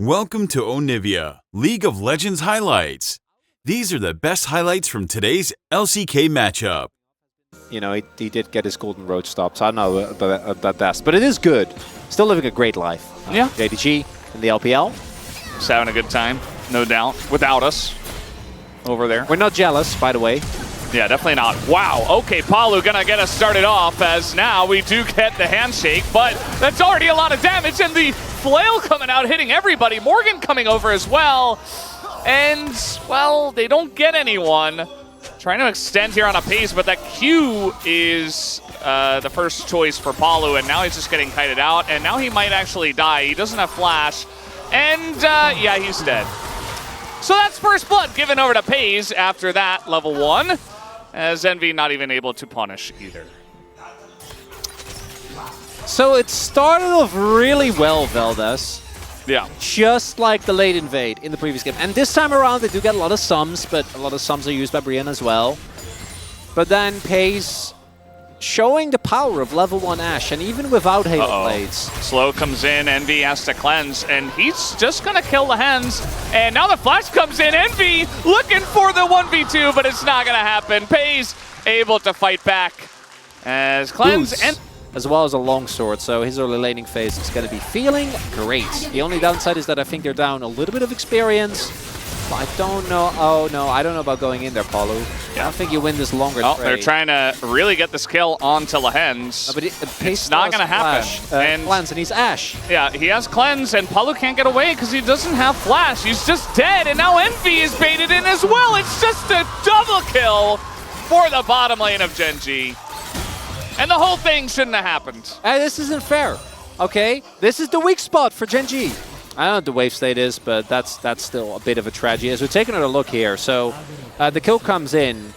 Welcome to Onivia, League of Legends highlights. These are the best highlights from today's LCK matchup. You know, he did get his golden road stop, so I don't know about that. But it is good. Still living a great life. Yeah. Gen.G in the LPL. Just having a good time, no doubt, without us over there. We're not jealous, by the way. Yeah, definitely not. Wow, okay, Palu gonna get us started off as now we do get the handshake, but that's already a lot of damage, and the flail coming out, hitting everybody. Morgan coming over as well, and, well, they don't get anyone. Trying to extend here on a pace, but that Q is the first choice for Palu, and now he's just getting kited out, and now he might actually die. He doesn't have flash, and yeah, he's dead. So that's first blood given over to Pays after that, level 1, as Envy not even able to punish either. So it started off really well, Veldas. Yeah. Just like the late invade in the previous game. And this time around, they do get a lot of sums, but a lot of sums are used by BRION as well. But then Pays showing the power of level 1 Ashe, and even without Halo Blades. Slow comes in, Envy has to cleanse, and he's just gonna kill the hens. And now the flash comes in, Envy looking for the 1v2, but it's not gonna happen. Pays able to fight back as cleanse Boots, and as well as a longsword, so his early laning phase is going to be feeling great. The only downside is that I think they're down a little bit of experience. But I don't know. Oh no, I don't know about going in there, Palu. Yeah. I don't think you win this longer. Oh, they're trying to really get this kill onto the hens. No, but it's not going to happen. And cleanse, and he's Ashe. Yeah, he has cleanse, and Palu can't get away because he doesn't have flash. He's just dead, and now Envy is baited in as well. It's just a double kill for the bottom lane of Gen.G. And the whole thing shouldn't have happened. This isn't fair, okay? This is the weak spot for Gen.G. I don't know what the wave state is, but that's still a bit of a tragedy. As we're taking another look here, so the kill comes in.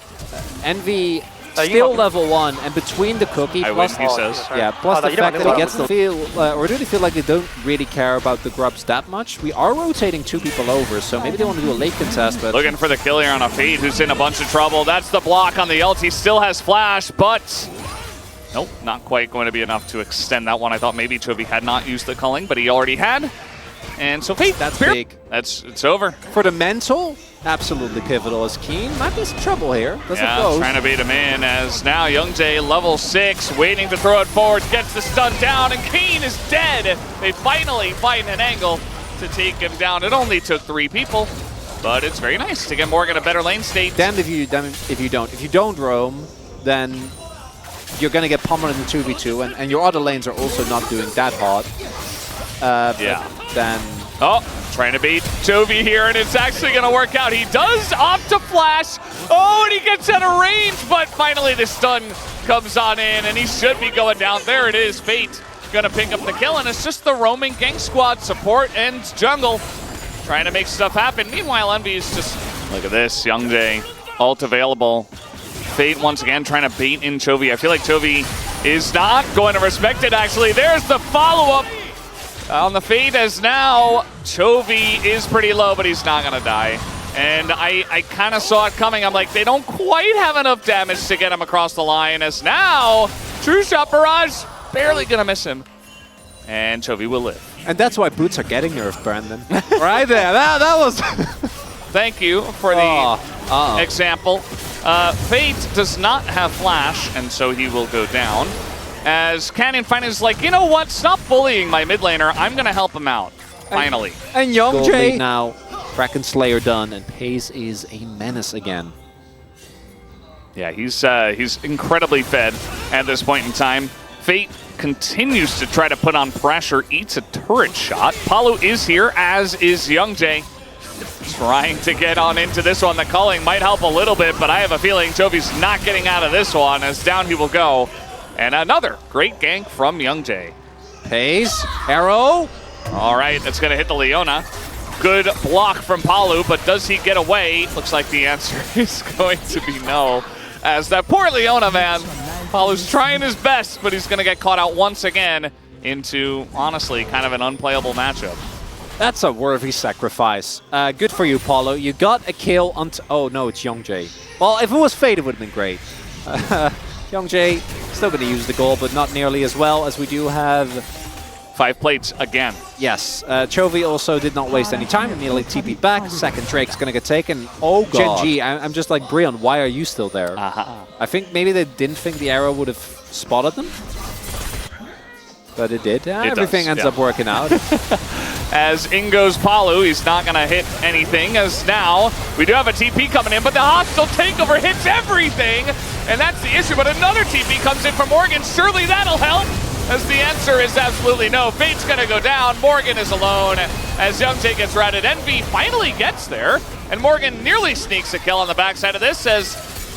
Envy still level 1, and between the cookie, plus he says. Yeah, plus the fact that he gets the feel, or do they feel like they don't really care about the grubs that much? We are rotating 2 people over, so maybe they want to do a late contest, but looking for the kill here on a Fade, who's in a bunch of trouble. That's the block on the ult. He still has flash, but nope, not quite going to be enough to extend that one. I thought maybe Chovy had not used the culling, but he already had. And so Fate, that's big. It's over. For the mental, absolutely pivotal as Keen might be some trouble here. Yeah, trying to beat him in as now Youngjae level 6, waiting to throw it forward, gets the stun down, and Keen is dead. They finally find an angle to take him down. It only took 3 people, but it's very nice to get Morgan a better lane state. Damned if you don't. If you don't roam, then you're going to get pummeled in the 2v2, and your other lanes are also not doing that hot. Yeah. Then trying to beat Chovy here, and it's actually going to work out. He does opt to flash. Oh, and he gets out of range, but finally the stun comes on in, and he should be going down. There it is. Fate going to pick up the kill, and it's just the roaming gang squad support and jungle trying to make stuff happen. Meanwhile, Envy is just, look at this, Youngjae, ult available. Fate once again trying to bait in Chovy. I feel like Chovy is not going to respect it, actually. There's the follow-up on the Fate, as now Chovy is pretty low, but he's not going to die. And I kind of saw it coming. I'm like, they don't quite have enough damage to get him across the line, as now True Shot Barrage barely going to miss him. And Chovy will live. And that's why boots are getting nerfed, Brandon. Right there. That was... Thank you for the example. Fate does not have flash, and so he will go down. As Canyon finally is like, you know what? Stop bullying my mid laner. I'm going to help him out. Finally. And Youngjae now, Kraken Slayer done, and Pays is a menace again. Yeah, he's incredibly fed at this point in time. Fate continues to try to put on pressure, eats a turret shot. Palu is here, as is Youngjae. Trying to get on into this one. The culling might help a little bit, but I have a feeling Chovy's not getting out of this one, as down he will go. And another great gank from Youngjae. Pays, arrow. All right, that's going to hit the Leona. Good block from Palu, but does he get away? Looks like the answer is going to be no. As that poor Leona, man. Palu's trying his best, but he's going to get caught out once again into, honestly, kind of an unplayable matchup. That's a worthy sacrifice. Good for you, Palu. You got a kill on... Oh, no, it's Youngjae. Well, if it was Fate, it would have been great. Youngjae still going to use the goal, but not nearly as well, as we do have 5 plates again. Yes, Chovy also did not waste any time, immediately TP'd back. Second Drake's gonna get taken. Oh god. Gen.G, I'm just like, BRION, why are you still there? I think maybe they didn't think the arrow would have spotted them. But it did. Everything ends up working out. As in goes Palu, he's not going to hit anything, as now we do have a TP coming in, but the hostile takeover hits everything, and that's the issue. But another TP comes in from Morgan. Surely that'll help, as the answer is absolutely no. Fate's going to go down. Morgan is alone as Youngtae gets routed. Envy finally gets there, and Morgan nearly sneaks a kill on the backside of this, as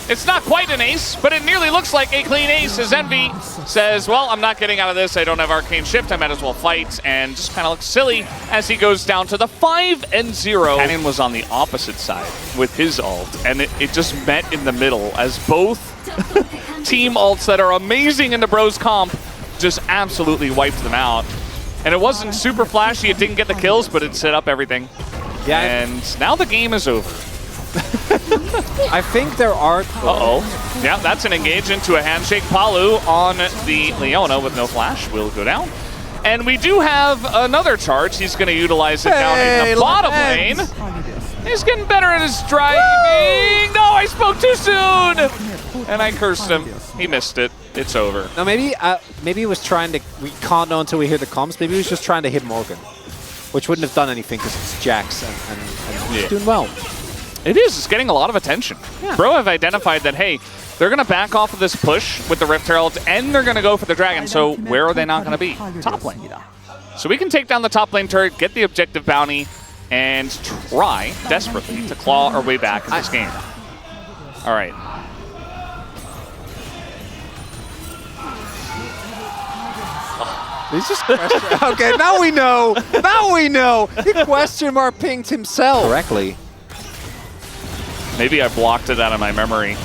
it's not quite an ace, but it nearly looks like a clean ace, as Envy says, well, I'm not getting out of this. I don't have Arcane Shift. I might as well fight, and just kind of looks silly as he goes down to the 5-0. Cannon was on the opposite side with his ult, and it just met in the middle as both team ults that are amazing in the Bros comp just absolutely wiped them out. And it wasn't super flashy. It didn't get the kills, but it set up everything. Yeah. And now the game is over. I think there are... Uh-oh. Yeah, that's an engage into a handshake. Palu on the Leona with no flash will go down. And we do have another charge. He's going to utilize it down in the bottom lane. He's getting better at his driving. No, I spoke too soon! And I cursed him. He missed it. It's over. No, maybe he was trying to... We can't know until we hear the comms. Maybe he was just trying to hit Morgan, which wouldn't have done anything because it's Jax, and he's doing well. It is. It's getting a lot of attention. Yeah. Bro have identified that, hey, they're going to back off of this push with the Rift Herald, and they're going to go for the Dragon. So where are they not going to be? Top lane. So we can take down the top lane turret, get the objective bounty, and try desperately to claw our way back in this game. All right. He's just okay, now we know. Now we know. He question mark pinged himself correctly. Maybe I blocked it out of my memory.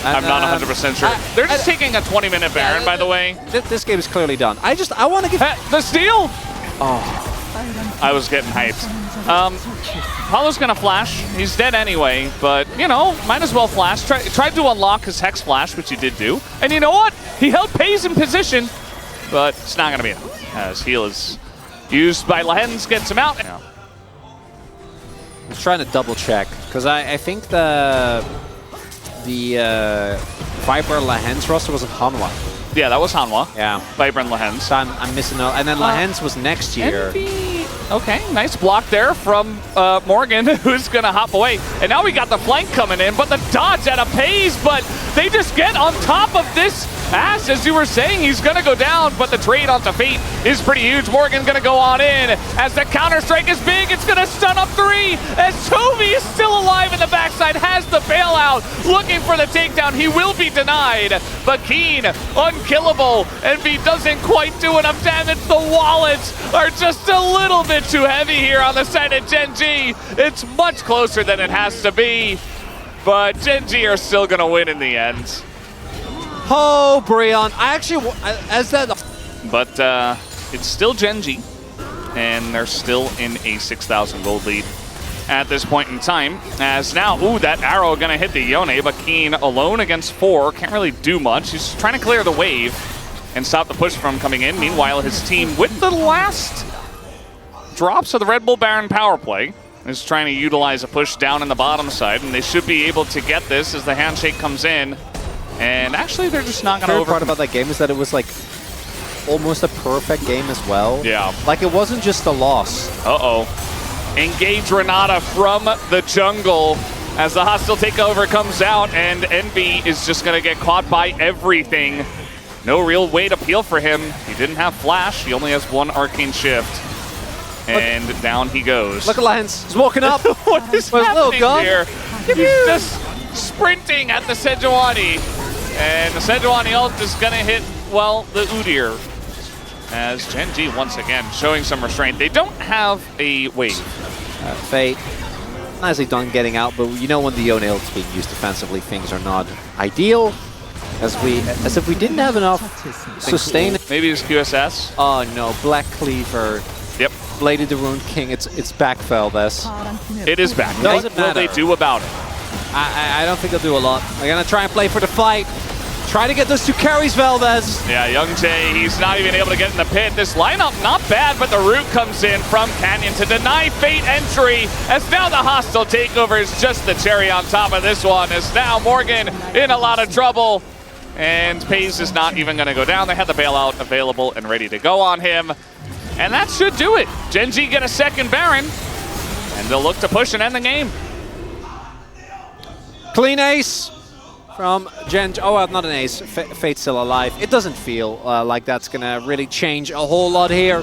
I'm not 100% sure. They're just taking a 20-minute Baron, by the way. This game is clearly done. I want to give... the steal! Oh. I was getting hyped. Palu's going to flash. He's dead anyway, but, you know, might as well flash. Tried to unlock his Hex Flash, which he did do. And you know what? He held Pays in position, but it's not going to be enough, as heal is used by Lehens, gets him out. Yeah. I was trying to double check because I think the Viper Lehens roster was in Hanwha. Yeah, that was Hanwha. Yeah, Viper and Lehens. So I'm missing out. And then Lehens was next year. Okay, nice block there from Morgan, who's going to hop away. And now we got the flank coming in, but the dodge at a pace, but they just get on top of this. Ash, as you were saying, he's going to go down, but the trade onto Fate is pretty huge. Morgan's going to go on in. As the counter-strike is big, it's going to stun up 3. As Chovy is still alive in the backside, has the bailout, looking for the takedown. He will be denied, but Keen, unkillable. Envy doesn't quite do enough damage. The wallets are just a little bit too heavy here on the side of Gen.G. It's much closer than it has to be, but Gen.G are still going to win in the end. Oh, BRION. I actually, But it's still Gen.G, and they're still in a 6,000 gold lead at this point in time. As now, ooh, that arrow gonna hit the Yone, but Keen alone against 4, can't really do much. He's trying to clear the wave and stop the push from coming in. Meanwhile, his team, with the last drops of the Red Bull Baron power play, is trying to utilize a push down in the bottom side, and they should be able to get this as the handshake comes in. And actually, they're just not going to over. The part about that game is that it was like almost a perfect game as well. Yeah. Like it wasn't just a loss. Uh-oh. Engage Renata from the jungle as the hostile takeover comes out, and Envy is just going to get caught by everything. No real way to peel for him. He didn't have flash. He only has 1 arcane shift. And down he goes. Look at Lance. He's walking up. What is happening here? He's just sprinting at the Sejuani. And the Sejuani ult is going to hit, well, the Udyr. As Gen.G once again showing some restraint. They don't have a wave. Fate, nicely done getting out, but you know when the Yone ult's being used defensively, things are not ideal. As if we didn't have enough sustain. Maybe it's QSS. Oh no, Black Cleaver. Yep. Bladed the Rune King. It's back, Feldes. It is back. What will they do about it? I don't think they'll do a lot. They're gonna try and play for the fight. Try to get those 2 carries, Valdez. Yeah, Gen.G, he's not even able to get in the pit. This lineup, not bad, but the root comes in from Canyon to deny Fate entry, as now the hostile takeover is just the cherry on top of this one, as now Morgan in a lot of trouble, and Pays is not even going to go down. They had the bailout available and ready to go on him, and that should do it. Gen.G get a second Baron, and they'll look to push and end the game. Clean ace from Gen.G. Oh, not an ace. Fate's still alive. It doesn't feel like that's going to really change a whole lot here.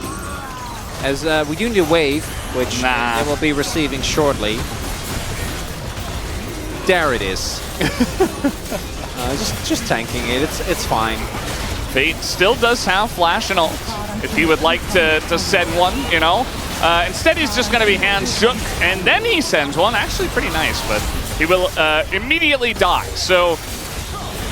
As we do need a wave, which they will be receiving shortly. There it is. just tanking it. It's fine. Fate still does have flash and ult if he would like to send one, you know. Instead, he's just going to be hands shook, and then he sends one. Actually, pretty nice, but he will immediately die. So,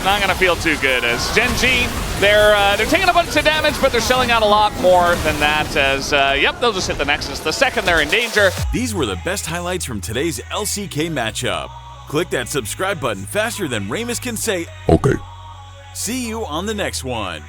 not going to feel too good. As Gen.G, they're taking a bunch of damage, but they're selling out a lot more than that. As yep, they'll just hit the Nexus the second they're in danger. These were the best highlights from today's LCK matchup. Click that subscribe button faster than Ramus can say, Okay. See you on the next one.